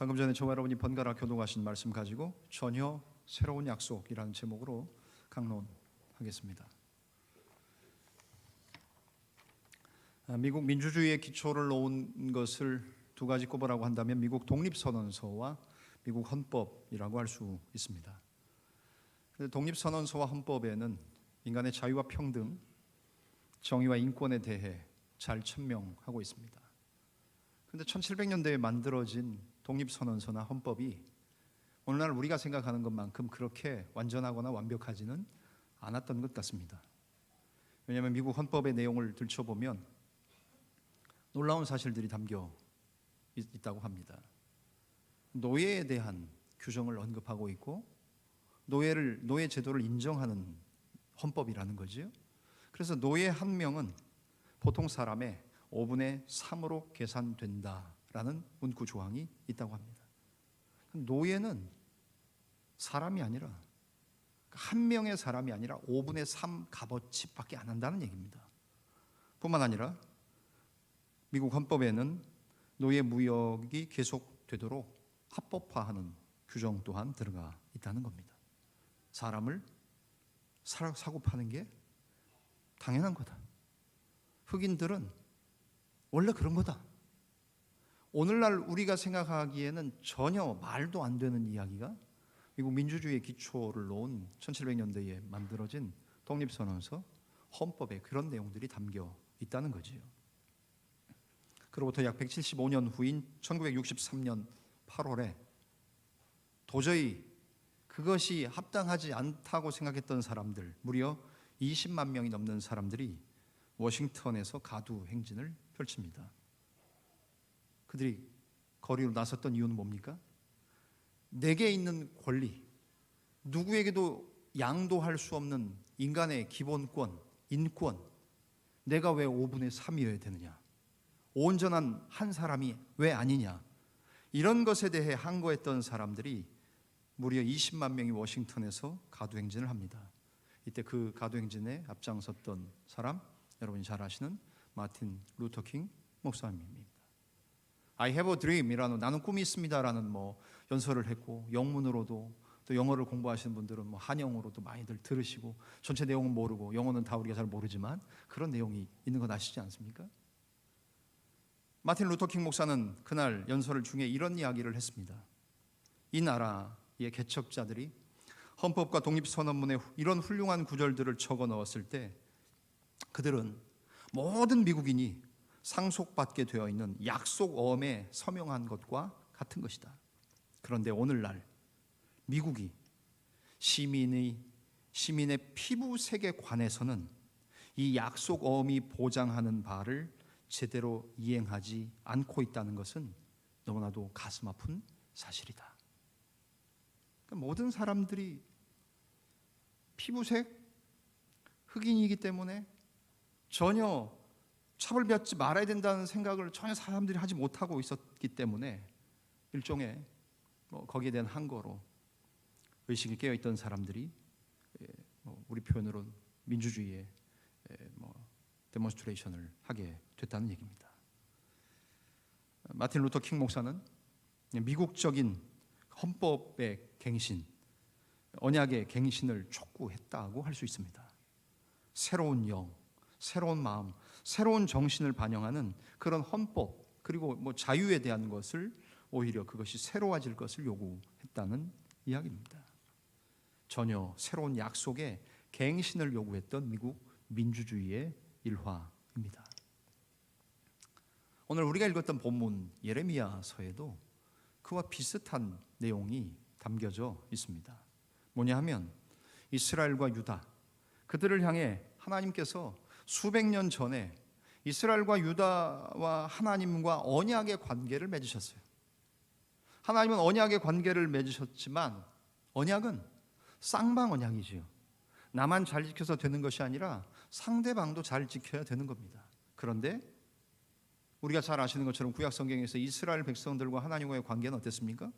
방금 전에 저와 여러분이 번갈아 교독하신 말씀 가지고 전혀 새로운 약속이라는 제목으로 강론하겠습니다. 미국 민주주의의 기초를 놓은 것을 두 가지 꼽으라고 한다면 미국 독립선언서와 미국 헌법이라고 할 수 있습니다. 독립선언서와 헌법에는 인간의 자유와 평등, 정의와 인권에 대해 잘 천명하고 있습니다. 그런데 1700년대에 만들어진 독립선언서나 헌법이 오늘날 우리가 생각하는 것만큼 그렇게 완전하거나 완벽하지는 않았던 것 같습니다. 왜냐하면 미국 헌법의 내용을 들춰보면 놀라운 사실들이 담겨 있다고 합니다. 노예에 대한 규정을 언급하고 있고 노예 제도를 인정하는 헌법이라는 거지요. 그래서 노예 한 명은 보통 사람의 5분의 3으로 계산된다라는 문구 조항이 있다고 합니다. 노예는 사람이 아니라 한 명의 사람이 아니라 5분의 3 값어치밖에 안 한다는 얘기입니다. 뿐만 아니라 미국 헌법에는 노예 무역이 계속되도록 합법화하는 규정 또한 들어가 있다는 겁니다. 사람을 사고 파는 게 당연한 거다. 흑인들은 원래 그런 거다. 오늘날 우리가 생각하기에는 전혀 말도 안 되는 이야기가 미국 민주주의의 기초를 놓은 1700년대에 만들어진 독립선언서, 헌법에 그런 내용들이 담겨 있다는 거지요. 그로부터 약 175년 후인 1963년 8월에 도저히 그것이 합당하지 않다고 생각했던 사람들, 무려 20만 명이 넘는 사람들이 워싱턴에서 가두 행진을 펼칩니다. 그들이 거리로 나섰던 이유는 뭡니까? 내게 있는 권리, 누구에게도 양도할 수 없는 인간의 기본권, 인권, 내가 왜 5분의 3이어야 되느냐? 온전한 한 사람이 왜 아니냐? 이런 것에 대해 항거했던 사람들이 무려 20만 명이 워싱턴에서 가두행진을 합니다. 이때 그 가두행진에 앞장섰던 사람, 여러분이 잘 아시는 마틴 루터 킹 목사님입니다. I have a dream이라는 나는 꿈이 있습니다라는 연설을 했고, 영문으로도 또 영어를 공부하시는 분들은 한영어로도 많이들 들으시고, 전체 내용은 모르고 영어는 다 우리가 잘 모르지만 그런 내용이 있는 건 아시지 않습니까? 마틴 루터 킹 목사는 그날 연설 중에 이런 이야기를 했습니다. 이 나라의 개척자들이 헌법과 독립선언문에 이런 훌륭한 구절들을 적어 넣었을 때 그들은 모든 미국인이 상속받게 되어 있는 약속어음에 서명한 것과 같은 것이다. 그런데 오늘날 미국이 시민의 피부색에 관해서는 이 약속어음이 보장하는 바를 제대로 이행하지 않고 있다는 것은 너무나도 가슴 아픈 사실이다. 그러니까 모든 사람들이 피부색 흑인이기 때문에 전혀 차별받지 말아야 된다는 생각을 전혀 사람들이 하지 못하고 있었기 때문에 일종의 거기에 대한 항거로 의식이 깨어있던 사람들이 우리 표현으로 민주주의의 데몬스트레이션을 하게 됐다는 얘기입니다. 마틴 루터 킹 목사는 미국적인 헌법의 갱신, 언약의 갱신을 촉구했다고 할 수 있습니다. 새로운 영, 새로운 마음, 새로운 정신을 반영하는 그런 헌법, 그리고 자유에 대한 것을 오히려 그것이 새로워질 것을 요구했다는 이야기입니다. 전혀 새로운 약속의 갱신을 요구했던 미국 민주주의의 일화입니다. 오늘 우리가 읽었던 본문 예레미야서에도 그와 비슷한 내용이 담겨져 있습니다. 뭐냐 하면 이스라엘과 유다, 그들을 향해 하나님께서 수백 년 전에 이스라엘과 유다와 하나님과 언약의 관계를 맺으셨어요. 하나님은 언약의 관계를 맺으셨지만 언약은 쌍방 언약이지요. 나만 잘 지켜서 되는 것이 아니라 상대방도 잘 지켜야 되는 겁니다. 그런데 우리가 잘 아시는 것처럼 구약 성경에서 이스라엘 백성들과 하나님과의 관계는 어땠습니까?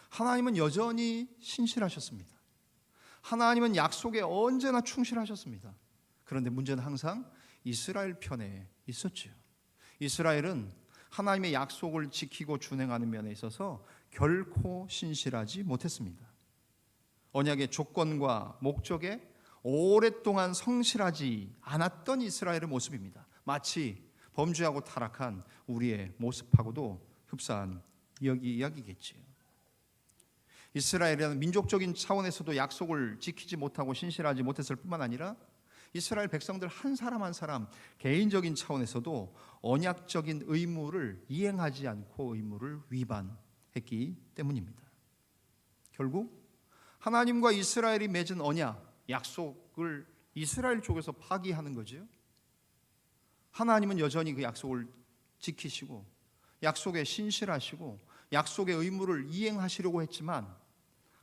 하나님은 여전히 신실하셨습니다. 하나님은 약속에 언제나 충실하셨습니다. 그런데 문제는 항상 이스라엘 편에 있었지요. 이스라엘은 하나님의 약속을 지키고 준행하는 면에 있어서 결코 신실하지 못했습니다. 언약의 조건과 목적에 오랫동안 성실하지 않았던 이스라엘의 모습입니다. 마치 범죄하고 타락한 우리의 모습하고도 흡사한 이야기겠지요. 이스라엘은 민족적인 차원에서도 약속을 지키지 못하고 신실하지 못했을 뿐만 아니라 이스라엘 백성들 한 사람 한 사람 개인적인 차원에서도 언약적인 의무를 이행하지 않고 의무를 위반했기 때문입니다. 결국 하나님과 이스라엘이 맺은 언약, 약속을 이스라엘 쪽에서 파기하는 거죠. 하나님은 여전히 그 약속을 지키시고 약속에 신실하시고 약속의 의무를 이행하시려고 했지만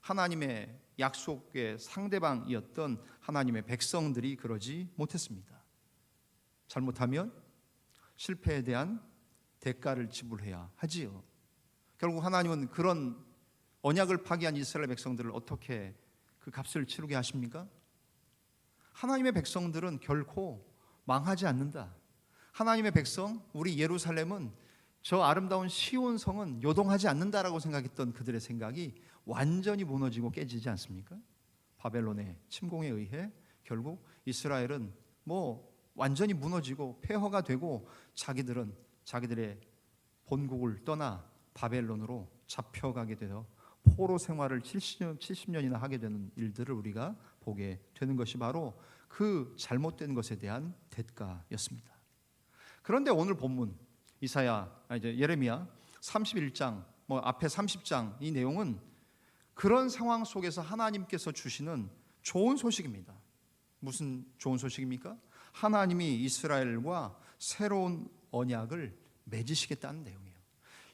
하나님의 약속의 상대방이었던 하나님의 백성들이 그러지 못했습니다. 잘못하면 실패에 대한 대가를 지불해야 하지요. 결국 하나님은 그런 언약을 파기한 이스라엘 백성들을 어떻게 그 값을 치르게 하십니까? 하나님의 백성들은 결코 망하지 않는다. 하나님의 백성, 우리 예루살렘은 저 아름다운 시온 성은 요동하지 않는다라고 생각했던 그들의 생각이 완전히 무너지고 깨지지 않습니까? 바벨론의 침공에 의해 결국 이스라엘은 완전히 무너지고 폐허가 되고 자기들은 자기들의 본국을 떠나 바벨론으로 잡혀가게 되어 포로 생활을 70년이나 하게 되는 일들을 우리가 보게 되는 것이 바로 그 잘못된 것에 대한 대가였습니다. 그런데 오늘 본문 예레미야 31장 앞에 30장 이 내용은 그런 상황 속에서 하나님께서 주시는 좋은 소식입니다. 무슨 좋은 소식입니까? 하나님이 이스라엘과 새로운 언약을 맺으시겠다는 내용이에요.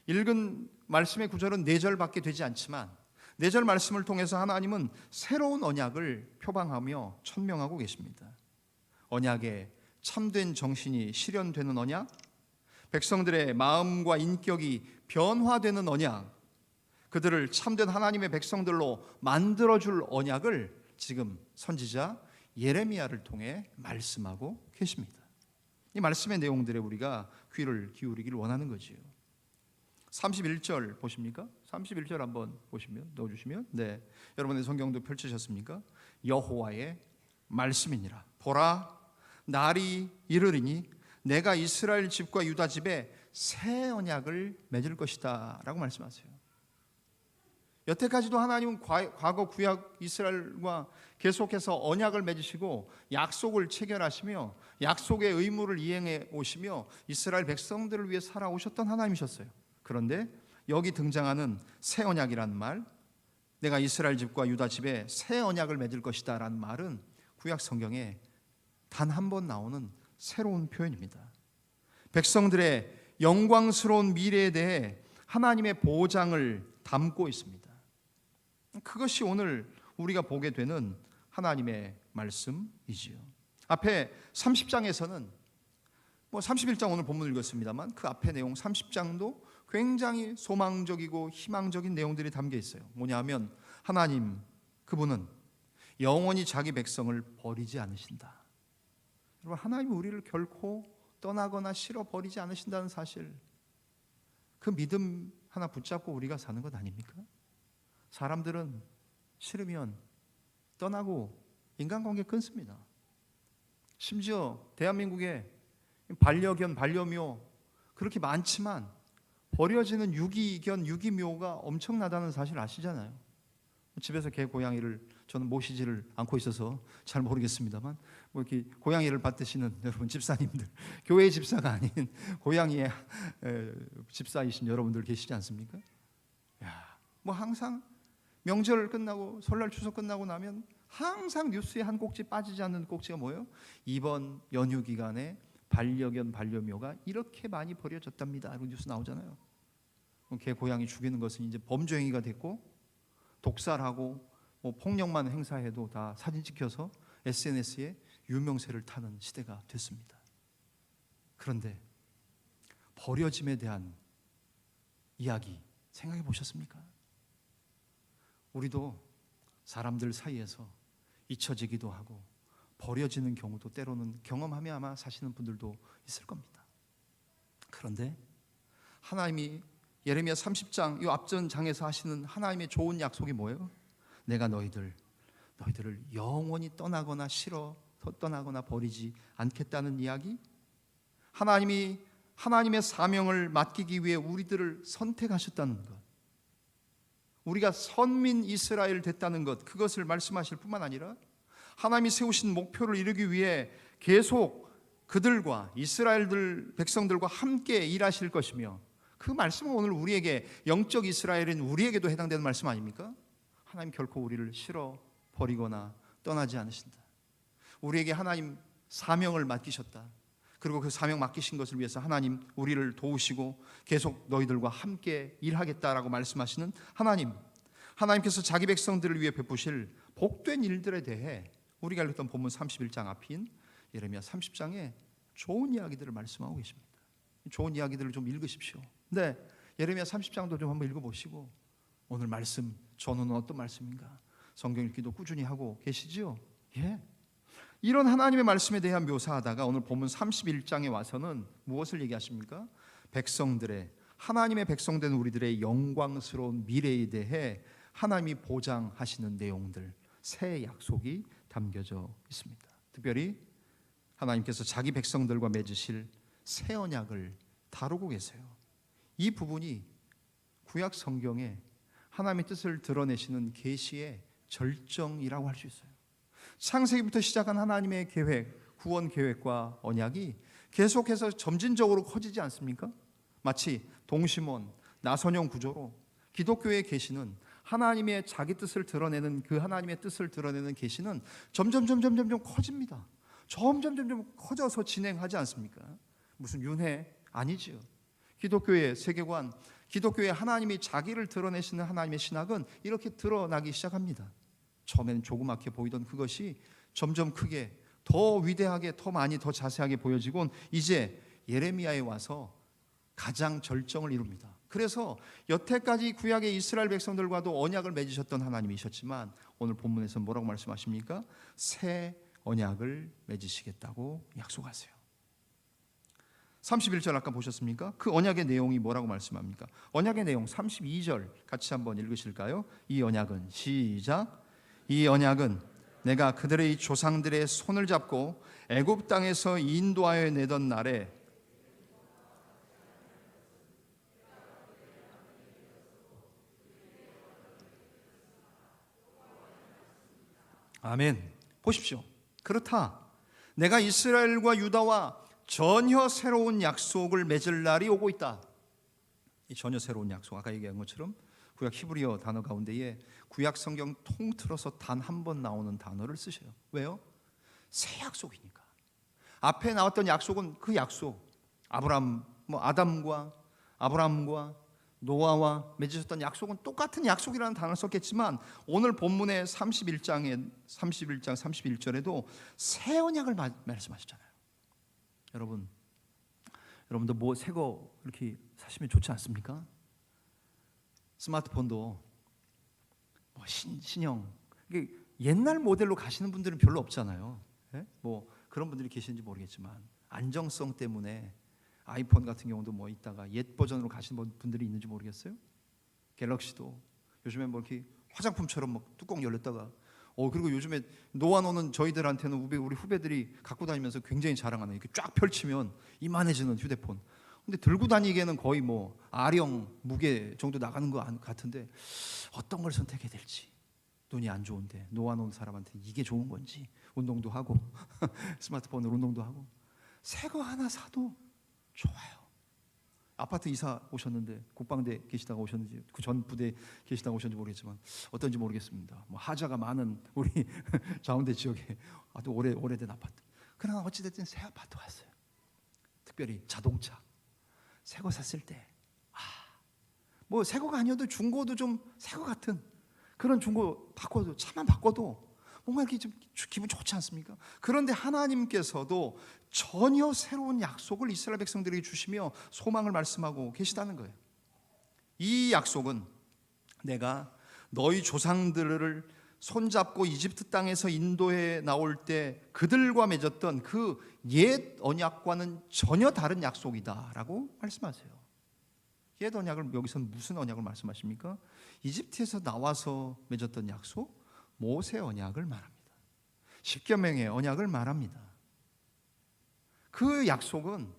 읽은 말씀의 구절은 4절밖에 되지 않지만 4절 말씀을 통해서 하나님은 새로운 언약을 표방하며 천명하고 계십니다. 언약의 참된 정신이 실현되는 언약, 백성들의 마음과 인격이 변화되는 언약, 그들을 참된 하나님의 백성들로 만들어줄 언약을 지금 선지자 예레미야를 통해 말씀하고 계십니다. 이 말씀의 내용들에 우리가 귀를 기울이기를 원하는 거지요. 31절 보십니까? 31절 한번 넣어주시면 네, 여러분의 성경도 펼치셨습니까? 여호와의 말씀이니라. 보라, 날이 이르리니 내가 이스라엘 집과 유다 집에 새 언약을 맺을 것이다 라고 말씀하세요. 여태까지도 하나님은 과거 구약 이스라엘과 계속해서 언약을 맺으시고 약속을 체결하시며 약속의 의무를 이행해 오시며 이스라엘 백성들을 위해 살아오셨던 하나님이셨어요. 그런데 여기 등장하는 새 언약이라는 말, 내가 이스라엘 집과 유다 집에 새 언약을 맺을 것이다 라는 말은 구약 성경에 단 한 번 나오는 새로운 표현입니다. 백성들의 영광스러운 미래에 대해 하나님의 보장을 담고 있습니다. 그것이 오늘 우리가 보게 되는 하나님의 말씀이지요. 앞에 30장에서는 31장 오늘 본문 읽었습니다만 그 앞에 내용 30장도 굉장히 소망적이고 희망적인 내용들이 담겨 있어요. 뭐냐면 하나님 그분은 영원히 자기 백성을 버리지 않으신다. 여러분, 하나님은 우리를 결코 떠나거나 싫어버리지 않으신다는 사실, 그 믿음 하나 붙잡고 우리가 사는 것 아닙니까? 사람들은 싫으면 떠나고 인간관계 끊습니다. 심지어 대한민국에 반려견, 반려묘 그렇게 많지만 버려지는 유기견, 유기묘가 엄청나다는 사실 아시잖아요. 집에서 개, 고양이를 저는 모시지를 않고 있어서 잘 모르겠습니다만 이렇게 고양이를 받드시는 여러분 집사님들, 교회 집사가 아닌 고양이의 집사이신 여러분들 계시지 않습니까? 항상 명절 끝나고 설날 추석 끝나고 나면 항상 뉴스에 한 꼭지 빠지지 않는 꼭지가 뭐예요? 이번 연휴 기간에 반려견, 반려묘가 이렇게 많이 버려졌답니다. 이런 뉴스 나오잖아요. 개, 고양이 죽이는 것은 이제 범죄 행위가 됐고 독살하고 폭력만 행사해도 다 사진 찍혀서 SNS에 유명세를 타는 시대가 됐습니다. 그런데 버려짐에 대한 이야기 생각해 보셨습니까? 우리도 사람들 사이에서 잊혀지기도 하고 버려지는 경우도 때로는 경험하며 아마 사시는 분들도 있을 겁니다. 그런데 하나님이 예레미야 30장 이 앞전 장에서 하시는 하나님의 좋은 약속이 뭐예요? 내가 너희들을 영원히 떠나거나 떠나거나 버리지 않겠다는 이야기. 하나님이 하나님의 사명을 맡기기 위해 우리들을 선택하셨다는 것, 우리가 선민 이스라엘 됐다는 것, 그것을 말씀하실 뿐만 아니라 하나님이 세우신 목표를 이루기 위해 계속 그들과 이스라엘들 백성들과 함께 일하실 것이며, 그 말씀은 오늘 우리에게 영적 이스라엘인 우리에게도 해당되는 말씀 아닙니까? 하나님 결코 우리를 싫어 버리거나 떠나지 않으신다. 우리에게 하나님 사명을 맡기셨다. 그리고 그 사명 맡기신 것을 위해서 하나님 우리를 도우시고 계속 너희들과 함께 일하겠다라고 말씀하시는 하나님, 하나님께서 자기 백성들을 위해 베푸실 복된 일들에 대해 우리가 읽었던 본문 31장 앞인 예레미야 30장에 좋은 이야기들을 말씀하고 계십니다. 좋은 이야기들을 좀 읽으십시오. 네, 예레미야 30장도 좀 한번 읽어보시고 오늘 말씀 저는 어떤 말씀인가 성경 읽기도 꾸준히 하고 계시지요? 예. 이런 하나님의 말씀에 대한 묘사하다가 오늘 본문 31장에 와서는 무엇을 얘기하십니까? 백성들의, 하나님의 백성된 우리들의 영광스러운 미래에 대해 하나님이 보장하시는 내용들, 새 약속이 담겨져 있습니다. 특별히 하나님께서 자기 백성들과 맺으실 새 언약을 다루고 계세요. 이 부분이 구약 성경에 하나님의 뜻을 드러내시는 계시의 절정이라고 할 수 있어요. 창세기부터 시작한 하나님의 계획, 구원 계획과 언약이 계속해서 점진적으로 커지지 않습니까? 마치 동심원, 나선형 구조로 기독교의 계시는 하나님의 자기 뜻을 드러내는, 그 하나님의 뜻을 드러내는 계시는 점점 커집니다. 점점 커져서 진행하지 않습니까? 무슨 윤회 아니지요. 기독교의 세계관, 기독교의 하나님이 자기를 드러내시는 하나님의 신학은 이렇게 드러나기 시작합니다. 처음에는 조그맣게 보이던 그것이 점점 크게, 더 위대하게, 더 많이, 더 자세하게 보여지곤 이제 예레미야에 와서 가장 절정을 이룹니다. 그래서 여태까지 구약의 이스라엘 백성들과도 언약을 맺으셨던 하나님이셨지만 오늘 본문에서 뭐라고 말씀하십니까? 새 언약을 맺으시겠다고 약속하세요. 31절 아까 보셨습니까? 그 언약의 내용이 뭐라고 말씀합니까? 언약의 내용 32절 같이 한번 읽으실까요? 이 언약은, 시작, 이 언약은 내가 그들의 조상들의 손을 잡고 애굽 땅에서 인도하여 내던 날에 아멘. 보십시오. 그렇다. 내가 이스라엘과 유다와 전혀 새로운 약속을 맺을 날이 오고 있다. 이 전혀 새로운 약속, 아까 얘기한 것처럼 구약 히브리어 단어 가운데에 구약 성경 통틀어서 단 한 번 나오는 단어를 쓰셔요. 왜요? 새 약속이니까. 앞에 나왔던 약속은 그 약속, 아담과 아브라함과 노아와 맺으셨던 약속은 똑같은 약속이라는 단어를 썼겠지만 오늘 본문의 31장 31절에도 새 언약을 말씀하시잖아요. 여러분도 뭐 새 거 이렇게 사시면 좋지 않습니까? 스마트폰도 뭐 신형, 옛날 모델로 가시는 분들은 별로 없잖아요. 예? 뭐 그런 분들이 계시는지 모르겠지만 안정성 때문에 아이폰 같은 경우도 뭐 있다가 옛 버전으로 가시는 분들이 있는지 모르겠어요. 갤럭시도 요즘에 뭐 이렇게 화장품처럼 막 뚜껑 열렸다가 그리고 요즘에 놓아놓는 저희들한테는 우리 후배들이 갖고 다니면서 굉장히 자랑하는, 이렇게 쫙 펼치면 이만해지는 휴대폰. 근데 들고 다니기에는 거의 뭐 아령 무게 정도 나가는 것 같은데 어떤 걸 선택해야 될지, 눈이 안 좋은데 놓아놓은 사람한테 이게 좋은 건지, 운동도 하고 스마트폰으로 운동도 하고 새 거 하나 사도 좋아요. 아파트 이사 오셨는데 국방대 계시다가 오셨는지 그 전 부대 계시다가 오셨는지 모르겠지만 어떤지 모르겠습니다. 뭐 하자가 많은 우리 자운대 지역에 아주 오래된 아파트. 그러나 어찌됐든 새 아파트 왔어요. 특별히 자동차 새 거 샀을 때 뭐 새 거가 아니어도 중고도 좀 새 거 같은 그런 중고 바꿔도, 차만 바꿔도 뭔가 이렇게 좀 기분 좋지 않습니까? 그런데 하나님께서도 전혀 새로운 약속을 이스라엘 백성들에게 주시며 소망을 말씀하고 계시다는 거예요. 이 약속은 내가 너희 조상들을 손잡고 이집트 땅에서 인도해 나올 때 그들과 맺었던 그 옛 언약과는 전혀 다른 약속이다라고 말씀하세요. 옛 언약을 여기서 무슨 언약을 말씀하십니까? 이집트에서 나와서 맺었던 약속, 모세 언약을 말합니다. 십계명의 언약을 말합니다. 그 약속은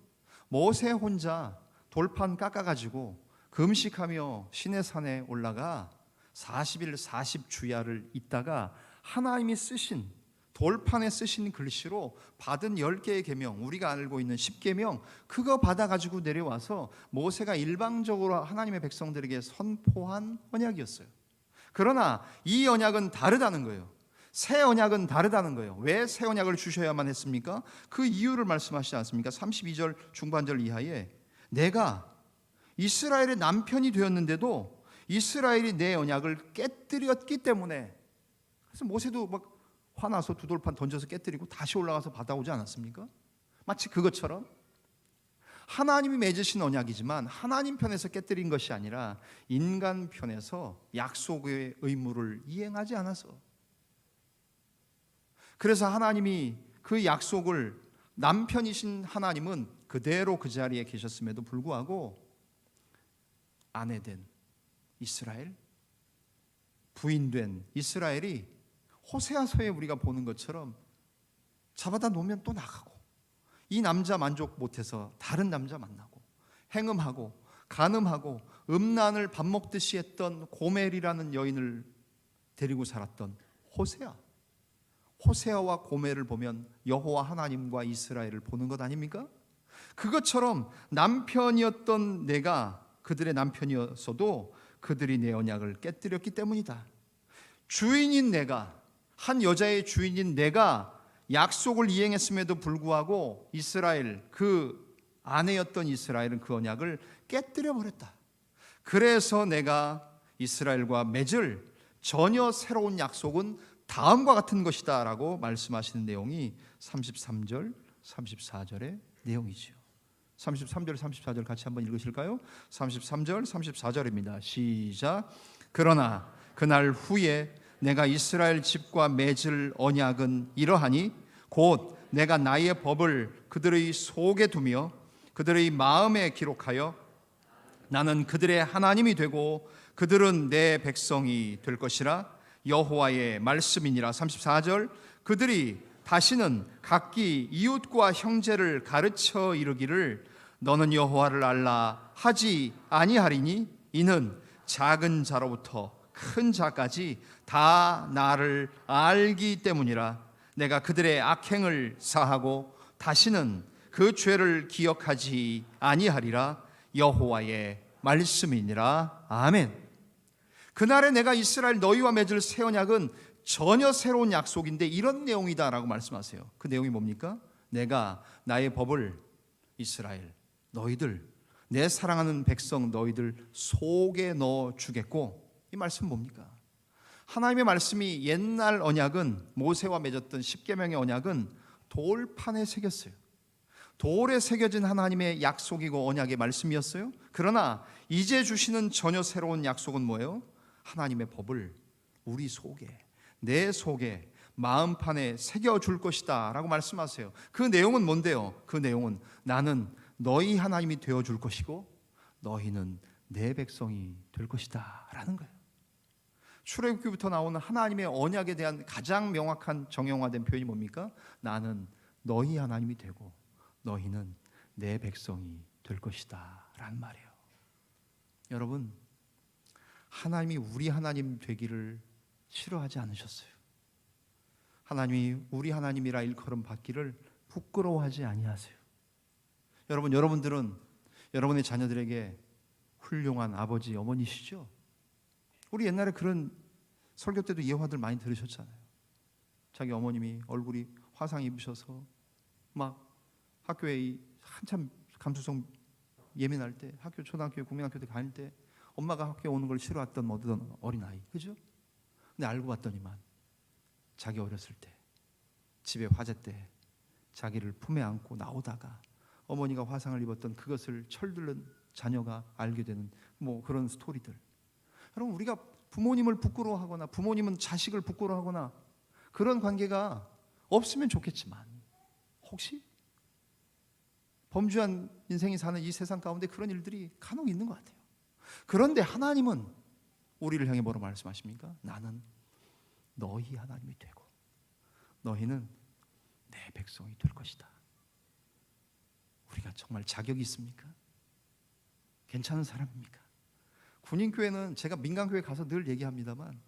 모세 혼자 돌판 깎아가지고 금식하며 시내산에 올라가 40일 40주야를 있다가 하나님이 쓰신 돌판에 쓰신 글씨로 받은 10개의 계명, 우리가 알고 있는 10계명, 그거 받아가지고 내려와서 모세가 일방적으로 하나님의 백성들에게 선포한 언약이었어요. 그러나 이 언약은 다르다는 거예요. 새 언약은 다르다는 거예요. 왜 새 언약을 주셔야만 했습니까? 그 이유를 말씀하시지 않습니까? 32절 중반절 이하에 내가 이스라엘의 남편이 되었는데도 이스라엘이 내 언약을 깨뜨렸기 때문에, 그래서 모세도 막 화나서 두 돌판 던져서 깨뜨리고 다시 올라가서 받아오지 않았습니까? 마치 그것처럼 하나님이 맺으신 언약이지만 하나님 편에서 깨뜨린 것이 아니라 인간 편에서 약속의 의무를 이행하지 않아서, 그래서 하나님이 그 약속을, 남편이신 하나님은 그대로 그 자리에 계셨음에도 불구하고 아내된 이스라엘, 부인된 이스라엘이 호세아서에 우리가 보는 것처럼 잡아다 놓으면 또 나가고, 이 남자 만족 못해서 다른 남자 만나고, 행음하고 간음하고 음란을 밥 먹듯이 했던 고멜이라는 여인을 데리고 살았던 호세아와 고멜을 보면 여호와 하나님과 이스라엘을 보는 것 아닙니까? 그것처럼 남편이었던 내가 그들의 남편이었어도 그들이 내 언약을 깨뜨렸기 때문이다. 주인인 내가, 한 여자의 주인인 내가 약속을 이행했음에도 불구하고 이스라엘, 그 아내였던 이스라엘은 그 언약을 깨뜨려 버렸다. 그래서 내가 이스라엘과 맺을 전혀 새로운 약속은 다음과 같은 것이다 라고 말씀하시는 내용이 33절, 34절의 내용이죠. 33절, 34절 같이 한번 읽으실까요? 33절, 34절입니다. 시작. 그러나 그날 후에 내가 이스라엘 집과 맺을 언약은 이러하니 곧 내가 나의 법을 그들의 속에 두며 그들의 마음에 기록하여 나는 그들의 하나님이 되고 그들은 내 백성이 될 것이라. 여호와의 말씀이니라. 34절. 그들이 다시는 각기 이웃과 형제를 가르쳐 이르기를 너는 여호와를 알라 하지 아니하리니 이는 작은 자로부터 큰 자까지 다 나를 알기 때문이라. 내가 그들의 악행을 사하고 다시는 그 죄를 기억하지 아니하리라. 여호와의 말씀이니라. 아멘. 그날에 내가 이스라엘 너희와 맺을 새 언약은 전혀 새로운 약속인데 이런 내용이다라고 말씀하세요. 그 내용이 뭡니까? 내가 나의 법을 이스라엘 너희들, 내 사랑하는 백성 너희들 속에 넣어 주겠고, 이 말씀은 뭡니까? 하나님의 말씀이 옛날 언약은, 모세와 맺었던 십계명의 언약은 돌판에 새겼어요. 돌에 새겨진 하나님의 약속이고 언약의 말씀이었어요. 그러나 이제 주시는 전혀 새로운 약속은 뭐예요? 하나님의 법을 우리 속에, 내 속에, 마음판에 새겨줄 것이다 라고 말씀하세요. 그 내용은 뭔데요? 그 내용은 나는 너희 하나님이 되어줄 것이고 너희는 내 백성이 될 것이다 라는 거예요. 출애굽기부터 나오는 하나님의 언약에 대한 가장 명확한 정형화된 표현이 뭡니까? 나는 너희 하나님이 되고 너희는 내 백성이 될 것이다 라는 말이에요. 여러분, 하나님이 우리 하나님 되기를 싫어하지 않으셨어요. 하나님이 우리 하나님이라 일컬음 받기를 부끄러워하지 아니하세요. 여러분, 여러분들은 여러분의 자녀들에게 훌륭한 아버지, 어머니시죠? 우리 옛날에 그런 설교 때도 예화들 많이 들으셨잖아요. 자기 어머님이 얼굴이 화상 입으셔서 막 학교에 한참 감수성 예민할 때, 학교, 초등학교, 국민학교 때 다닐 때 엄마가 학교에 오는 걸 싫어했던 어떤 어린아이, 그죠? 근데 알고 봤더니만 자기 어렸을 때 집에 화재 때 자기를 품에 안고 나오다가 어머니가 화상을 입었던 그것을 철들는 자녀가 알게 되는 뭐 그런 스토리들. 여러분, 우리가 부모님을 부끄러워하거나 부모님은 자식을 부끄러워하거나 그런 관계가 없으면 좋겠지만 혹시 범주한 인생이 사는 이 세상 가운데 그런 일들이 간혹 있는 것 같아요. 그런데 하나님은 우리를 향해 뭐라고 말씀하십니까? 나는 너희 하나님이 되고 너희는 내 백성이 될 것이다. 우리가 정말 자격이 있습니까? 괜찮은 사람입니까? 군인교회는 제가 민간교회 가서 늘 얘기합니다만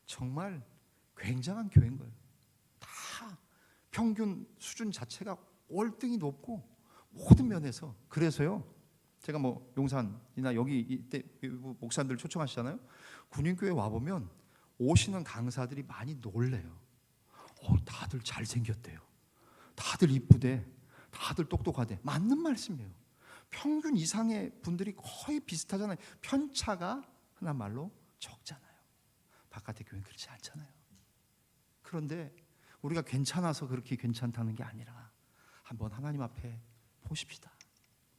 정말 굉장한 교회인 거예요. 다 평균 수준 자체가 월등히 높고 모든 면에서. 그래서요, 제가 뭐 용산이나 여기 이때 목사님들 초청하시잖아요. 군인교회 와보면 오시는 강사들이 많이 놀래요. 다들 잘생겼대요. 다들 이쁘대. 다들 똑똑하대. 맞는 말씀이에요. 평균 이상의 분들이 거의 비슷하잖아요. 편차가 흔한 말로 적잖아요. 바깥의 교회는 그렇지 않잖아요. 그런데 우리가 괜찮아서 그렇게 괜찮다는 게 아니라 한번 하나님 앞에 보십시다.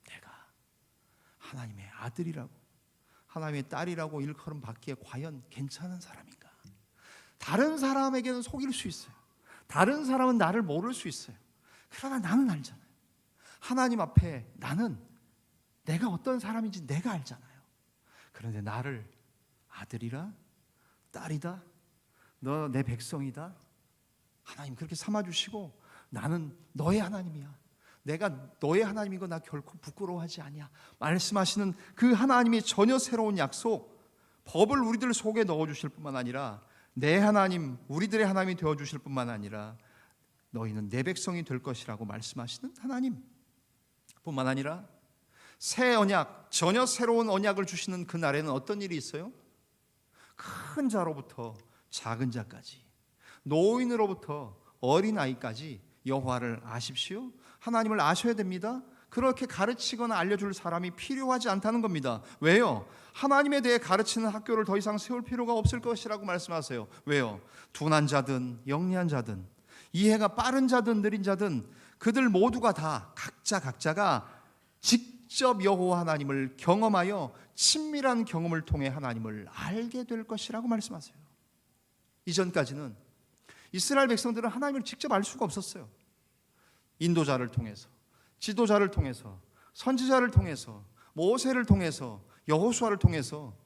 내가 하나님의 아들이라고, 하나님의 딸이라고 일컬음 받기에 과연 괜찮은 사람인가? 다른 사람에게는 속일 수 있어요. 다른 사람은 나를 모를 수 있어요. 그러나 나는 알잖아요. 하나님 앞에 나는 내가 어떤 사람인지 내가 알잖아요. 그런데 나를 아들이라, 딸이다, 너 내 백성이다, 하나님 그렇게 삼아주시고 나는 너의 하나님이야, 내가 너의 하나님인 거 나 결코 부끄러워하지 아니야 말씀하시는 그 하나님이 전혀 새로운 약속, 법을 우리들 속에 넣어주실 뿐만 아니라 내 하나님, 우리들의 하나님이 되어주실 뿐만 아니라 너희는 내 백성이 될 것이라고 말씀하시는 하나님 뿐만 아니라 새 언약, 전혀 새로운 언약을 주시는 그날에는 어떤 일이 있어요? 큰 자로부터 작은 자까지, 노인으로부터 어린아이까지 여호와를 아십시오. 하나님을 아셔야 됩니다. 그렇게 가르치거나 알려줄 사람이 필요하지 않다는 겁니다. 왜요? 하나님에 대해 가르치는 학교를 더 이상 세울 필요가 없을 것이라고 말씀하세요. 왜요? 둔한 자든 영리한 자든 이해가 빠른 자든 느린 자든 그들 모두가 다 각자가 직접 여호와 하나님을 경험하여 친밀한 경험을 통해 하나님을 알게 될 것이라고 말씀하세요. 이전까지는 이스라엘 백성들은 하나님을 직접 알 수가 없었어요. 인도자를 통해서, 지도자를 통해서, 선지자를 통해서, 모세를 통해서, 여호수아를 통해서,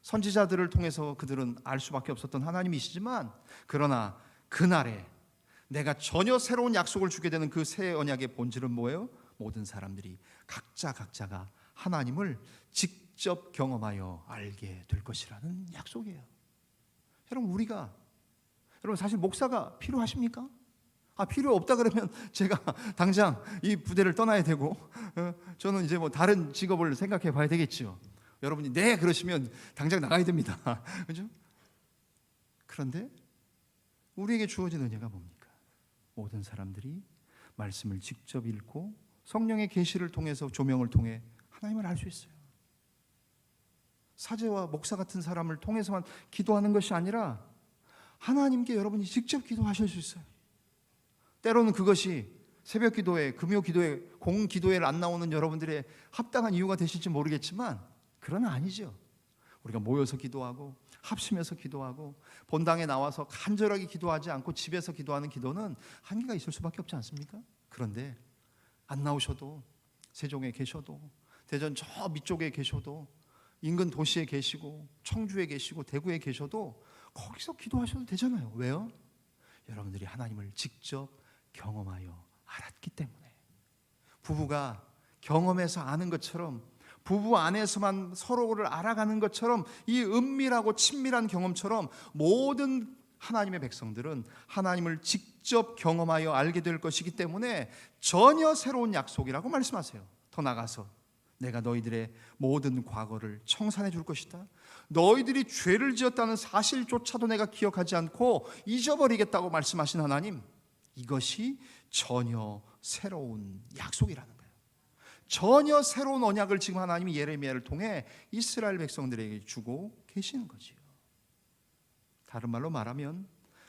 선지자들을 통해서 그들은 알 수밖에 없었던 하나님이시지만, 그러나 그날에 내가 전혀 새로운 약속을 주게 되는 그 새 언약의 본질은 뭐예요? 모든 사람들이 각자가 하나님을 직접 경험하여 알게 될 것이라는 약속이에요. 여러분 사실 목사가 필요하십니까? 필요 없다 그러면 제가 당장 이 부대를 떠나야 되고 저는 이제 뭐 다른 직업을 생각해 봐야 되겠죠. 여러분이 네 그러시면 당장 나가야 됩니다. 그죠? 그런데 우리에게 주어진 은혜가 뭡니까? 모든 사람들이 말씀을 직접 읽고 성령의 계시를 통해서 조명을 통해 하나님을 알 수 있어요. 사제와 목사 같은 사람을 통해서만 기도하는 것이 아니라 하나님께 여러분이 직접 기도하실 수 있어요. 때로는 그것이 새벽 기도회, 금요 기도회, 공 기도회를 안 나오는 여러분들의 합당한 이유가 되실지 모르겠지만 그러나 아니죠. 우리가 모여서 기도하고 합심해서 기도하고 본당에 나와서 간절하게 기도하지 않고 집에서 기도하는 기도는 한계가 있을 수밖에 없지 않습니까? 그런데 안 나오셔도, 세종에 계셔도, 대전 저 밑쪽에 계셔도, 인근 도시에 계시고 청주에 계시고 대구에 계셔도 거기서 기도하셔도 되잖아요. 왜요? 여러분들이 하나님을 직접 경험하여 알았기 때문에. 부부가 경험해서 아는 것처럼, 부부 안에서만 서로를 알아가는 것처럼, 이 은밀하고 친밀한 경험처럼 모든 하나님의 백성들은 하나님을 직접 경험하여 알게 될 것이기 때문에 전혀 새로운 약속이라고 말씀하세요. 더 나가서 내가 너희들의 모든 과거를 청산해 줄 것이다. 너희들이 죄를 지었다는 사실조차도 내가 기억하지 않고 잊어버리겠다고 말씀하신 하나님, 이것이 전혀 새로운 약속이라는 거예요. 전혀 새로운 언약을 지금 하나님이 예레미야를 통해 이스라엘 백성들에게 주고 계시는 거지요. 다른 말로 말하면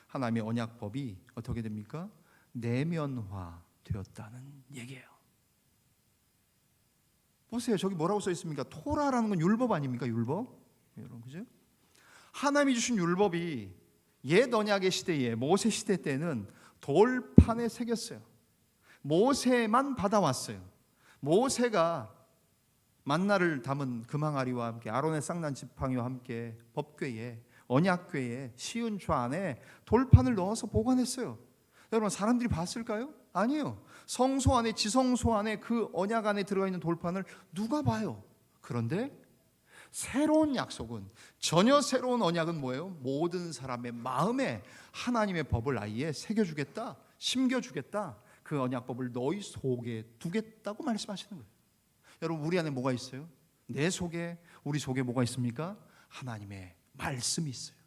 하나님의 언약법이 어떻게 됩니까? 내면화 되었다는 얘기예요. 보세요. 저기 뭐라고 써 있습니까? 토라라는 건 율법 아닙니까? 율법. 여러분, 그죠? 하나님이 주신 율법이 옛 언약의 시대에, 모세 시대 때는 돌판에 새겼어요. 모세만 받아왔어요. 모세가 만나를 담은 금항아리와 함께 아론의 쌍난 지팡이와 함께 법궤에 언약궤에 시은좌 안에 돌판을 넣어서 보관했어요. 여러분 사람들이 봤을까요? 아니요. 성소 안에 지성소 안에 그 언약 안에 들어가 있는 돌판을 누가 봐요? 그런데 새로운 약속은 전혀 새로운 언약은 뭐예요? 모든 사람의 마음에 하나님의 법을 아예 새겨주겠다, 심겨주겠다. 그 언약법을 너희 속에 두겠다고 말씀하시는 거예요. 여러분 우리 안에 뭐가 있어요? 내 속에, 우리 속에 뭐가 있습니까? 하나님의 말씀이 있어요.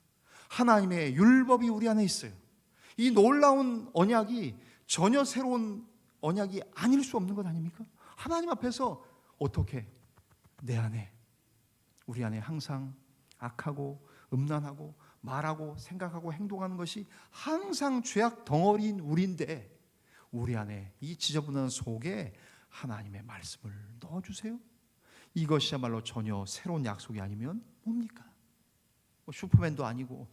하나님의 율법이 우리 안에 있어요. 이 놀라운 언약이 전혀 새로운 언약이 아닐 수 없는 것 아닙니까? 하나님 앞에서 어떻게 내 안에, 우리 안에 항상 악하고 음란하고 말하고 생각하고 행동하는 것이 항상 죄악 덩어리인 우리인데 우리 안에 이 지저분한 속에 하나님의 말씀을 넣어주세요. 이것이야말로 전혀 새로운 약속이 아니면 뭡니까? 슈퍼맨도 아니고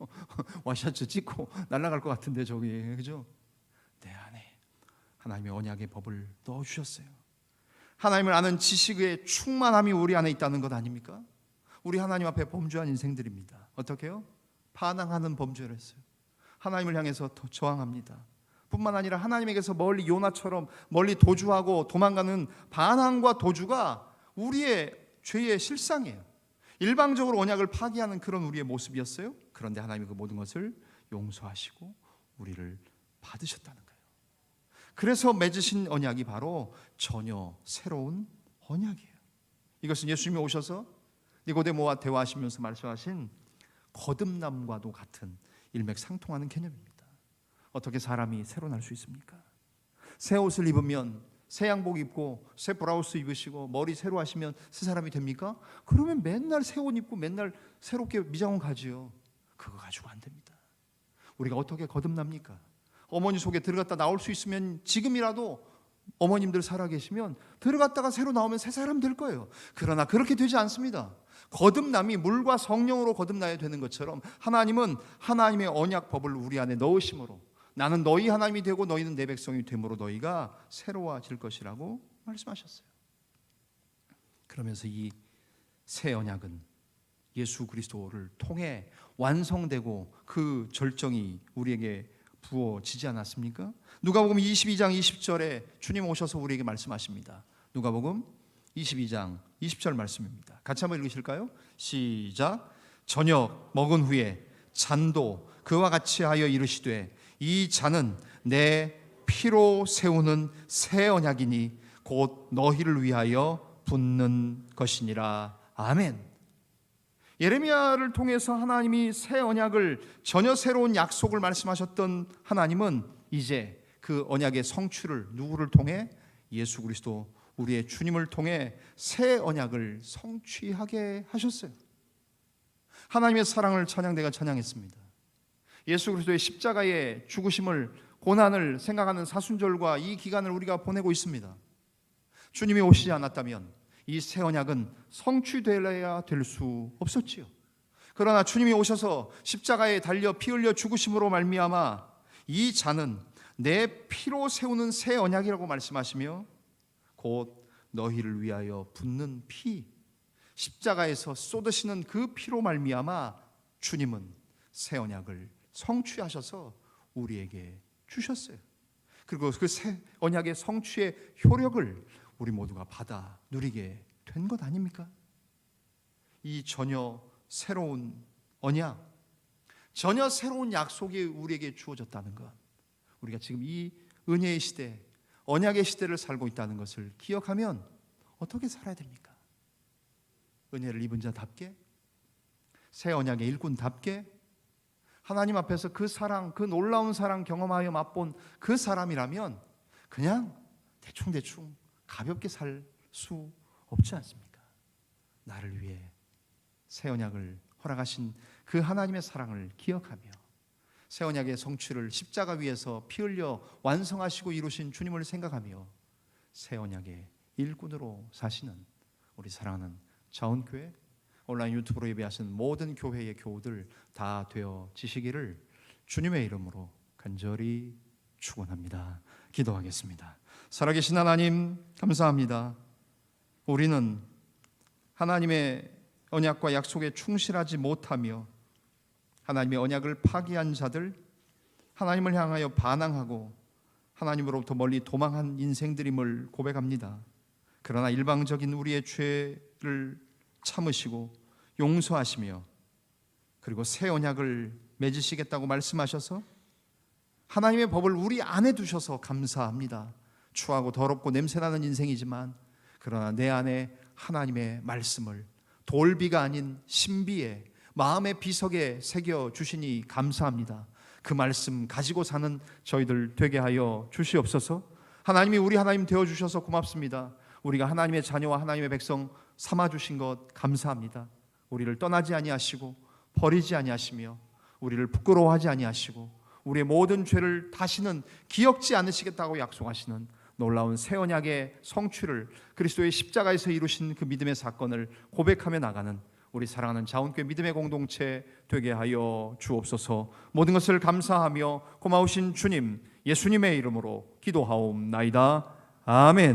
와셔츠 찍고 날아갈 것 같은데 저기, 그죠? 내 안에 하나님의 언약의 법을 넣어주셨어요. 하나님을 아는 지식의 충만함이 우리 안에 있다는 것 아닙니까? 우리 하나님 앞에 범죄한 인생들입니다. 어떻게 해요? 반항하는 범죄를 했어요. 하나님을 향해서 저항합니다. 뿐만 아니라 하나님에게서 멀리 요나처럼 멀리 도주하고 도망가는 반항과 도주가 우리의 죄의 실상이에요. 일방적으로 언약을 파기하는 그런 우리의 모습이었어요. 그런데 하나님이 그 모든 것을 용서하시고 우리를 받으셨다는 거예요. 그래서 맺으신 언약이 바로 전혀 새로운 언약이에요. 이것은 예수님이 오셔서 니고데모와 대화하시면서 말씀하신 거듭남과도 같은 일맥상통하는 개념입니다. 어떻게 사람이 새로 날 수 있습니까? 새 옷을 입으면, 새 양복 입고 새 브라우스 입으시고 머리 새로 하시면 새 사람이 됩니까? 그러면 맨날 새 옷 입고 맨날 새롭게 미장원 가지요. 그거 가지고 안 됩니다. 우리가 어떻게 거듭납니까? 어머니 속에 들어갔다 나올 수 있으면 지금이라도 어머님들 살아계시면 들어갔다가 새로 나오면 새 사람 될 거예요. 그러나 그렇게 되지 않습니다. 거듭남이 물과 성령으로 거듭나야 되는 것처럼 하나님은 하나님의 언약법을 우리 안에 넣으심으로 나는 너희 하나님이 되고 너희는 내 백성이 됨으로 너희가 새로워질 것이라고 말씀하셨어요. 그러면서 이 새 언약은 예수 그리스도를 통해 완성되고 그 절정이 우리에게 부어지지 않았습니까? 누가복음 22장 20절에 주님 오셔서 우리에게 말씀하십니다. 누가복음 22장 20절 말씀입니다. 같이 한번 읽으실까요? 시작. 저녁 먹은 후에 잔도 그와 같이 하여 이르시되 이 잔은 내 피로 세우는 새 언약이니 곧 너희를 위하여 붓는 것이니라. 아멘. 예레미야를 통해서 하나님이 새 언약을, 전혀 새로운 약속을 말씀하셨던 하나님은 이제 그 언약의 성취를 누구를 통해? 예수 그리스도 우리의 주님을 통해 새 언약을 성취하게 하셨어요. 하나님의 사랑을 찬양대가 찬양했습니다. 예수 그리스도의 십자가의 죽으심을, 고난을 생각하는 사순절과 이 기간을 우리가 보내고 있습니다. 주님이 오시지 않았다면 이 새 언약은 성취되어야 될 수 없었지요. 그러나 주님이 오셔서 십자가에 달려 피 흘려 죽으심으로 말미암아 이 잔은 내 피로 세우는 새 언약이라고 말씀하시며 곧 너희를 위하여 붓는 피, 십자가에서 쏟으시는 그 피로 말미암아 주님은 새 언약을 성취하셔서 우리에게 주셨어요. 그리고 그 새 언약의 성취의 효력을 우리 모두가 받아 누리게 된 것 아닙니까? 이 전혀 새로운 언약, 전혀 새로운 약속이 우리에게 주어졌다는 것, 우리가 지금 이 은혜의 시대, 언약의 시대를 살고 있다는 것을 기억하면 어떻게 살아야 됩니까? 은혜를 입은 자답게, 새 언약의 일꾼답게, 하나님 앞에서 그 사랑, 그 놀라운 사랑 경험하여 맛본 그 사람이라면 그냥 대충대충 가볍게 살 수 없지 않습니까? 나를 위해 새 언약을 허락하신 그 하나님의 사랑을 기억하며 새 언약의 성취를 십자가 위에서 피 흘려 완성하시고 이루신 주님을 생각하며 새 언약의 일꾼으로 사시는 우리 사랑하는 자원교회, 온라인 유튜브로 예배하시는 모든 교회의 교우들 다 되어지시기를 주님의 이름으로 간절히 축원합니다. 기도하겠습니다. 살아계신 하나님 감사합니다. 우리는 하나님의 언약과 약속에 충실하지 못하며 하나님의 언약을 파기한 자들, 하나님을 향하여 반항하고 하나님으로부터 멀리 도망한 인생들임을 고백합니다. 그러나 일방적인 우리의 죄를 참으시고 용서하시며 그리고 새 언약을 맺으시겠다고 말씀하셔서 하나님의 법을 우리 안에 두셔서 감사합니다. 추하고 더럽고 냄새나는 인생이지만 그러나 내 안에 하나님의 말씀을 돌비가 아닌 신비에 마음의 비석에 새겨 주시니 감사합니다. 그 말씀 가지고 사는 저희들 되게 하여 주시옵소서. 하나님이 우리 하나님 되어주셔서 고맙습니다. 우리가 하나님의 자녀와 하나님의 백성 삼아주신 것 감사합니다. 우리를 떠나지 아니하시고 버리지 아니하시며 우리를 부끄러워하지 아니하시고 우리의 모든 죄를 다시는 기억지 않으시겠다고 약속하시는 놀라운 새 언약의 성취를 그리스도의 십자가에서 이루신 그 믿음의 사건을 고백하며 나가는 우리 사랑하는 자원교회 믿음의 공동체 되게 하여 주옵소서. 모든 것을 감사하며 고마우신 주님 예수님의 이름으로 기도하옵나이다. 아멘.